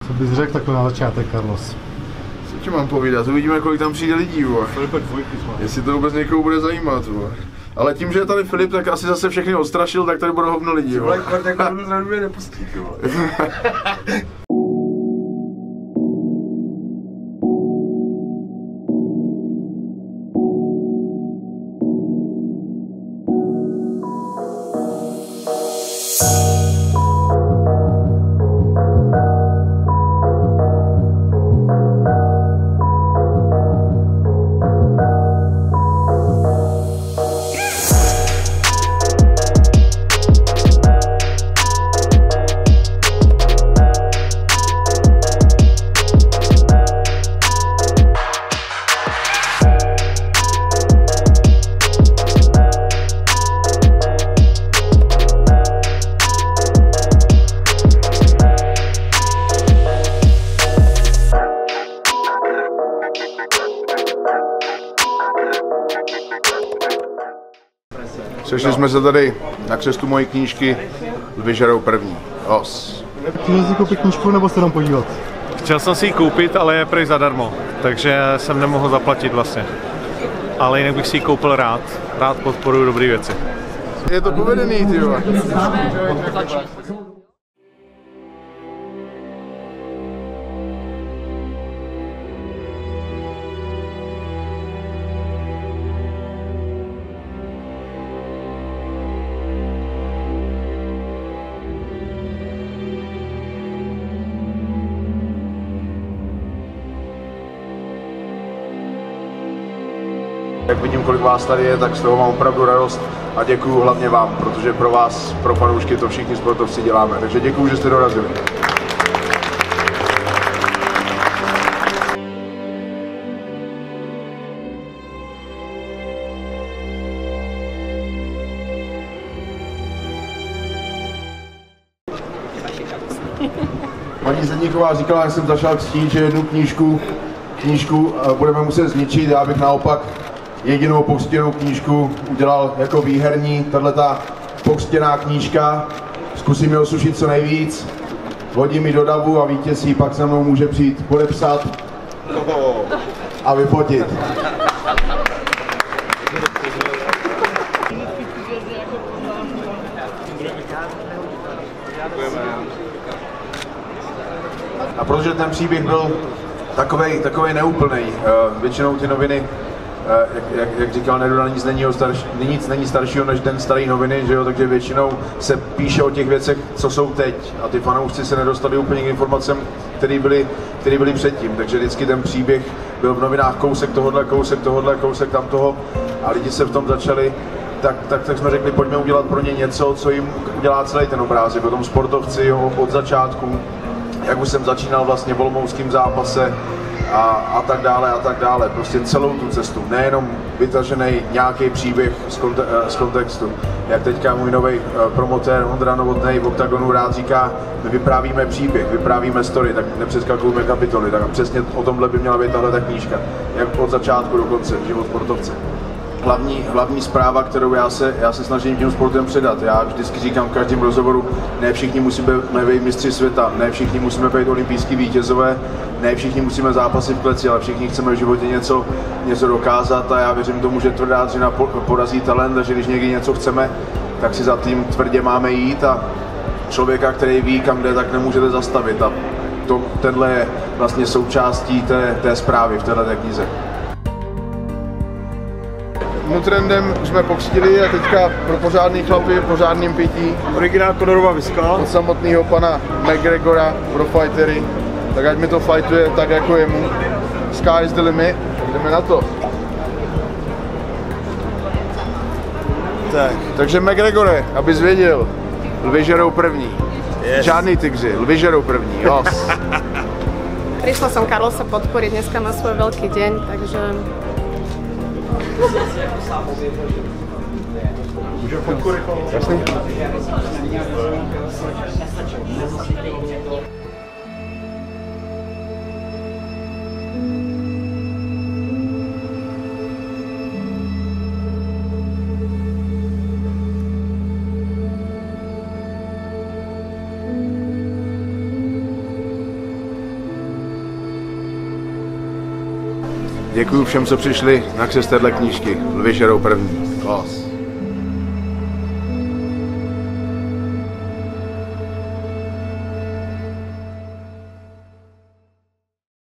Co bys řekl takhle na začátek, Carlos? Co ti mám povídat? Uvidíme, kolik tam přijde lidí, vole. Jestli to vůbec někoho bude zajímat, vole. Ale tím, že je tady Filip, tak asi zase všechny odstrašil, tak tady bude hovno lidí, vole. Nepustí, vole. Sešli jsme se tady na křestu mojí knížky Lvi žerou první. Os. Chtěl jsi koupit knížku nebo se tam podívat? Chtěl jsem si ji koupit, ale je prej zadarmo, takže jsem nemohl zaplatit vlastně. Ale jinak bych si ji koupil rád. Rád podporuju dobré věci. Je to povedený, ty vole. Jak vidím, kolik vás tady je, tak z toho mám opravdu radost a děkuju hlavně vám, protože pro vás, pro fanoušky to všichni sportovci děláme. Takže děkuju, že jste dorazili. Paní Zedníková říkala, že jsem začal ctít, že jednu knížku budeme muset zničit, já bych naopak jedinou pokřtěnou knížku udělal jako výherní. Tahleta pokřtěná knížka, zkusím ji osušit co nejvíc, hodím ji do davu a vítězí pak se mnou může přijít podepsat a vyfotit. A protože ten příběh byl takovej neúplný, většinou ty noviny, jak říkal Neruda, nic není staršího než den starý noviny, že jo? Takže většinou se píše o těch věcech, co jsou teď, a ty fanoušci se nedostali úplně k informacem, které byly předtím, takže vždycky ten příběh byl v novinách kousek tohodle, kousek tamtoho a lidi se v tom začali, tak jsme řekli, pojďme udělat pro ně něco, co jim udělá celý ten obrázek, o tom sportovci od začátku, jak už jsem začínal vlastně v olomouckém zápase a tak dále, prostě celou tu cestu, nejenom vytažený nějaký příběh z kontextu. Jak teďka můj nový promotér Ondra Novotnej v Oktagonu rád říká, my vyprávíme příběh, vyprávíme story, tak nepřeskakujeme kapitoly, tak přesně o tomhle by měla být tahle knnížka, jak od začátku do konce, život sportovce. Hlavní zpráva, kterou já se snažím tím sportem předat. Já vždycky říkám v každém rozhovoru, ne všichni musíme být mistři světa, ne všichni musíme být olympijský vítězové, ne všichni musíme zápasit v kleci, ale všichni chceme v životě něco dokázat a já věřím tomu, že tvrdá dřina porazí talent a že když někdy něco chceme, tak si za tím tvrdě máme jít a člověka, který ví, kam jde, tak nemůžete zastavit a tenhle je vlastně součástí té zprávy v této knize. Nutrendem jsme pokřtili a teďka pro pořádný chlapy, pořádným pití. Originál Connorova viska. Od samotného pana McGregora pro fightery. Tak ať mi to fightuje tak jako jemu. Sky is the limit, tak jdeme na to. Takže McGregore, abys věděl, lvi žerou první. Yes. Žádný tygři, lvi žerou první. Jos. Prišla som Carlosa podporiť, dneska má svoj veľký deň, takže... Můžeme fotku rychle? Jasný. Děkuju všem, co přišli na křest téhle knížky. Lvy žerou první. Klas.